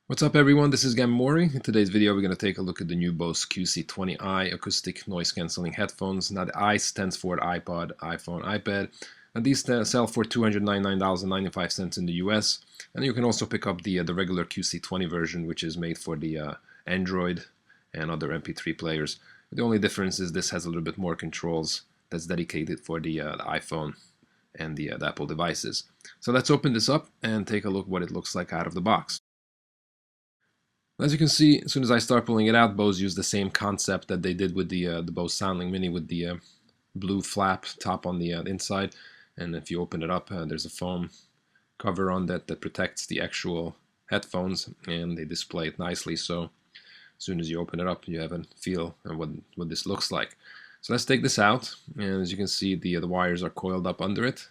What's up everyone, this is Gamori. In today's video we're going to take a look at the new Bose QC20i acoustic noise cancelling headphones. Now the I stands for iPod, iPhone, iPad, and these sell for $299.95 in the US. And you can also pick up the regular QC20 version, which is made for the Android and other MP3 players. The only difference is this has a little bit more controls that's dedicated for the iPhone and the Apple devices. So let's open this up and take a look what it looks like out of the box. As you can see, as soon as I start pulling it out, Bose used the same concept that they did with the Bose SoundLink Mini with the blue flap top on the inside. And if you open it up, there's a foam cover on that protects the actual headphones, and they display it nicely. So as soon as you open it up, you have a feel of what this looks like. So let's take this out, and as you can see, the wires are coiled up under it,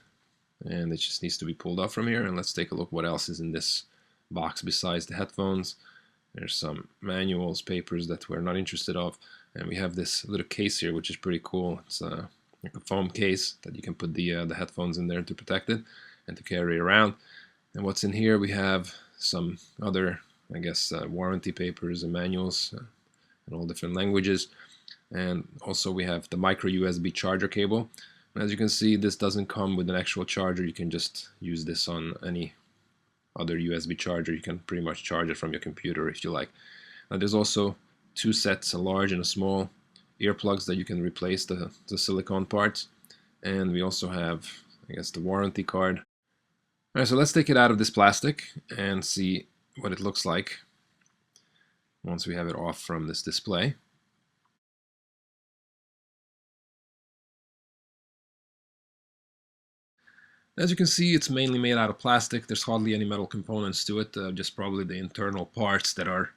and it just needs to be pulled off from here. And let's take a look what else is in this box besides the headphones. There's some manuals, papers that we're not interested of, and we have this little case here, which is pretty cool. It's like a foam case that you can put the headphones in there to protect it and to carry around. And what's in here? We have some other, I guess, warranty papers and manuals in all different languages. And also we have the micro USB charger cable. And as you can see, this doesn't come with an actual charger. You can just use this on any other USB charger. You can pretty much charge it from your computer if you like. There's also two sets, a large and a small earplugs that you can replace the silicone parts. And we also have, I guess, the warranty card. Alright, so let's take it out of this plastic and see what it looks like once we have it off from this display. As you can see, it's mainly made out of plastic. There's hardly any metal components to it, just probably the internal parts that are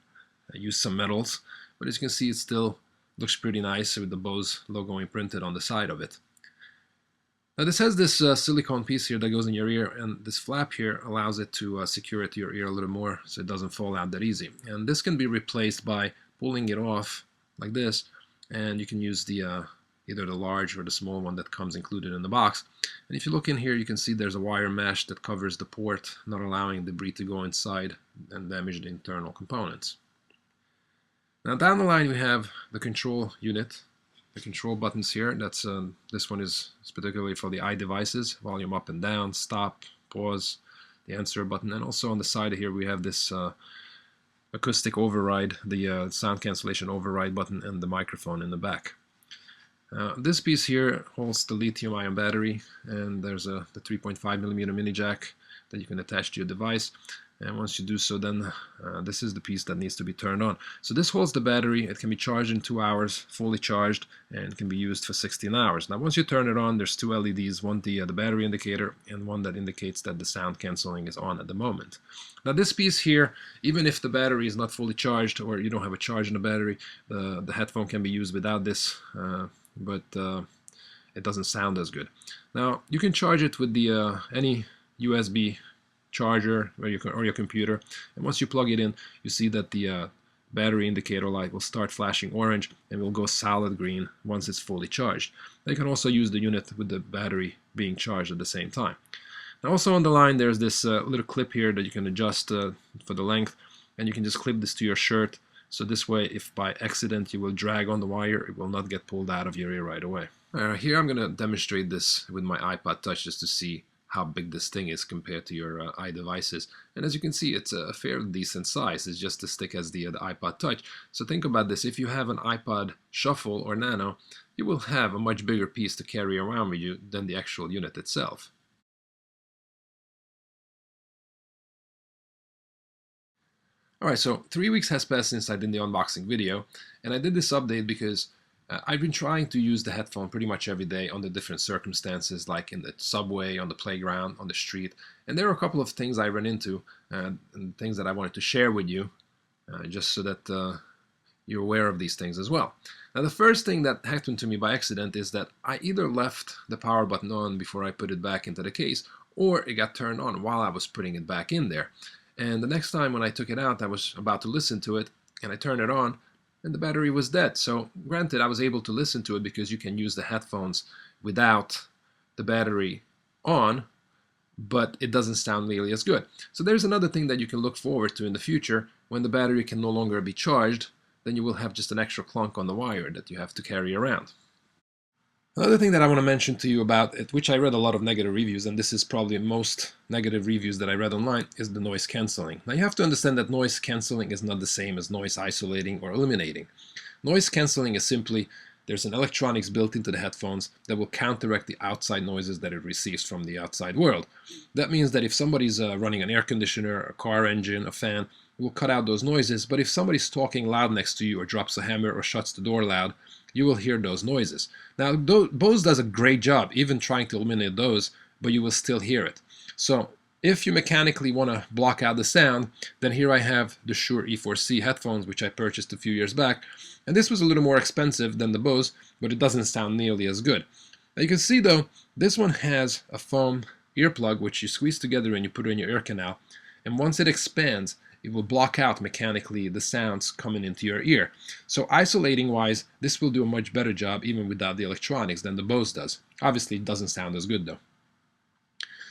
use some metals. But as you can see, it still looks pretty nice with the Bose logo imprinted on the side of it. Now this has this silicone piece here that goes in your ear, and this flap here allows it to secure it to your ear a little more so it doesn't fall out that easy. And this can be replaced by pulling it off like this, and you can use the either the large or the small one that comes included in the box. And if you look in here, you can see there's a wire mesh that covers the port, not allowing debris to go inside and damage the internal components. Now down the line we have the control unit, the control buttons here. That's this one is particularly for the iDevices, volume up and down, stop, pause, the answer button, and also on the side here we have this acoustic override, the sound cancellation override button, and the microphone in the back. This piece here holds the lithium-ion battery, and there's the 3.5mm mini jack that you can attach to your device. And once you do so, then this is the piece that needs to be turned on. So this holds the battery. It can be charged in 2 hours, fully charged, and can be used for 16 hours. Now once you turn it on, there's two LEDs, one the battery indicator and one that indicates that the sound cancelling is on at the moment. Now this piece here, even if the battery is not fully charged or you don't have a charge in the battery, the headphone can be used without this, but it doesn't sound as good. Now you can charge it with the any USB charger or your computer, and once you plug it in, you see that the battery indicator light will start flashing orange and will go solid green once it's fully charged. Now you can also use the unit with the battery being charged at the same time. Now also on the line there's this little clip here that you can adjust for the length, and you can just clip this to your shirt. So this way, if by accident you will drag on the wire, it will not get pulled out of your ear right away. Here I'm going to demonstrate this with my iPod Touch just to see how big this thing is compared to your iDevices. And as you can see, it's a fairly decent size. It's just as thick as the iPod Touch. So think about this. If you have an iPod Shuffle or Nano, you will have a much bigger piece to carry around with you than the actual unit itself. Alright, so 3 weeks has passed since I did the unboxing video, and I did this update because I've been trying to use the headphone pretty much every day under different circumstances, like in the subway, on the playground, on the street. And there are a couple of things I ran into, and things that I wanted to share with you, just so that you're aware of these things as well. Now the first thing that happened to me by accident is that I either left the power button on before I put it back into the case, or it got turned on while I was putting it back in there. And the next time when I took it out, I was about to listen to it, and I turned it on, and the battery was dead. So granted, I was able to listen to it because you can use the headphones without the battery on, but it doesn't sound nearly as good. So there's another thing that you can look forward to in the future. When the battery can no longer be charged, then you will have just an extra clunk on the wire that you have to carry around. Another thing that I want to mention to you about it, which I read a lot of negative reviews, and this is probably most negative reviews that I read online, is the noise cancelling. Now you have to understand that noise cancelling is not the same as noise isolating or eliminating. Noise cancelling is simply there's an electronics built into the headphones that will counteract the outside noises that it receives from the outside world. That means that if somebody's running an air conditioner, a car engine, a fan, it will cut out those noises, but if somebody's talking loud next to you or drops a hammer or shuts the door loud, you will hear those noises. Now, Bose does a great job even trying to eliminate those, but you will still hear it. So if you mechanically want to block out the sound, then here I have the Shure E4C headphones, which I purchased a few years back. And this was a little more expensive than the Bose, but it doesn't sound nearly as good. Now you can see though, this one has a foam earplug, which you squeeze together and you put it in your ear canal. And once it expands, it will block out mechanically the sounds coming into your ear. So isolating wise, this will do a much better job even without the electronics than the Bose does. Obviously it doesn't sound as good though.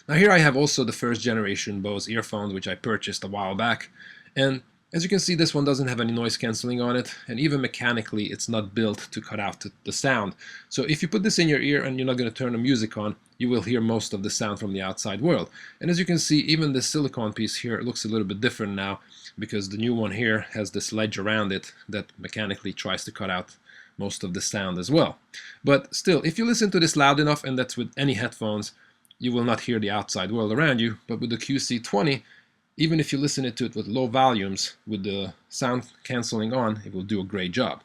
Now here I have also the first generation Bose earphones, which I purchased a while back, and as you can see, this one doesn't have any noise cancelling on it, and even mechanically it's not built to cut out the sound. So if you put this in your ear and you're not going to turn the music on, you will hear most of the sound from the outside world. And as you can see, even this silicone piece here looks a little bit different now, because the new one here has this ledge around it that mechanically tries to cut out most of the sound as well. But still, if you listen to this loud enough, and that's with any headphones, you will not hear the outside world around you. But with the QC20, even if you listen to it with low volumes, with the sound cancelling on, it will do a great job.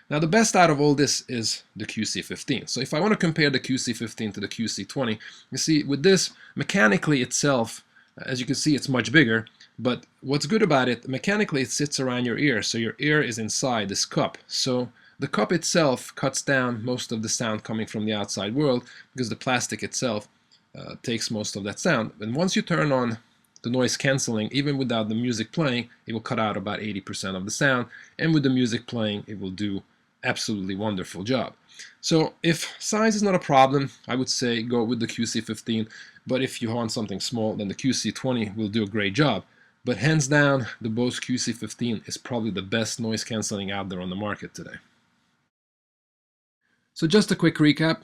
Now the best out of all this is the QC15. So if I want to compare the QC15 to the QC20, you see with this, mechanically itself, as you can see, it's much bigger. But what's good about it, mechanically it sits around your ear, so your ear is inside this cup. So the cup itself cuts down most of the sound coming from the outside world, because the plastic itself takes most of that sound. And once you turn on the noise cancelling, even without the music playing, it will cut out about 80% of the sound, and with the music playing, it will do absolutely wonderful job. So if size is not a problem, I would say go with the QC15, but if you want something small, then the QC20 will do a great job. But hands down, the Bose QC15 is probably the best noise cancelling out there on the market today. So just a quick recap.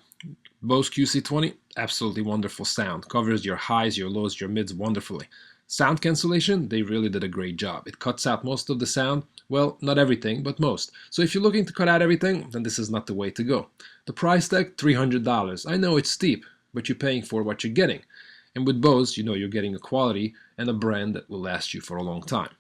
Bose QC20, absolutely wonderful sound. Covers your highs, your lows, your mids wonderfully. Sound cancellation, they really did a great job. It cuts out most of the sound. Well, not everything, but most. So if you're looking to cut out everything, then this is not the way to go. The price tag, $300. I know it's steep, but you're paying for what you're getting. And with Bose, you know you're getting a quality and a brand that will last you for a long time.